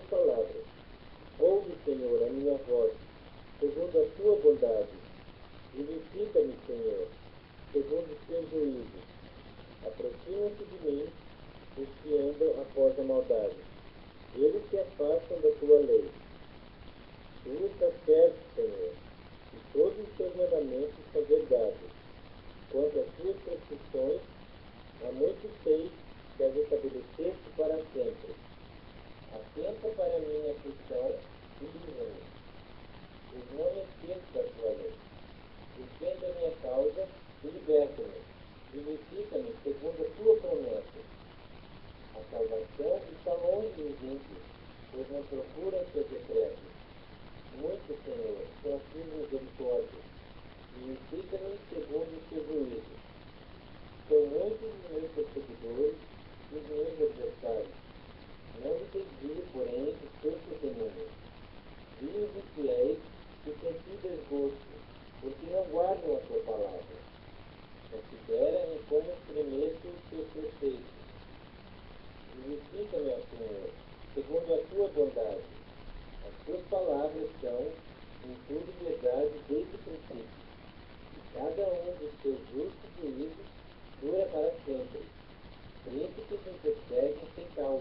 palavras. Ouve, Senhor, a minha voz, segundo a tua bondade. Vivifica-me, Senhor, segundo os teus juízos. Aproximam-se de mim os que andam após a maldade. Eles se afastam da tua lei. Tu estás perto, Senhor, e todos os teus mandamentos são verdade. Quanto às tuas prescrições, há muito sei que as estabeleceste para sempre. Atenta para a minha aflição e livra-me, pois não me esqueço da tua lei. Defende a minha causa e liberta-me. Vivifica-me segundo a tua promessa. A salvação está longe dos ímpios, pois não procuram teus decretos. Muito, Senhor, são as tuas misericórdias. Vivifica-me segundo os teus juízos. São muitos os meus perseguidores e os meus adversários. Não me desvio, porém, dos teus testemunhos. Vivos e fiéis que têm tido desgosto, porque não guardam a tua palavra. Considera-me como estremeço os teus preceitos. Vivifica-me, ó Senhor, segundo a tua bondade. As tuas palavras são, em tudo, verdade desde o princípio. E cada um dos teus justos juízos dura para sempre. Príncipes me perseguem sem causa.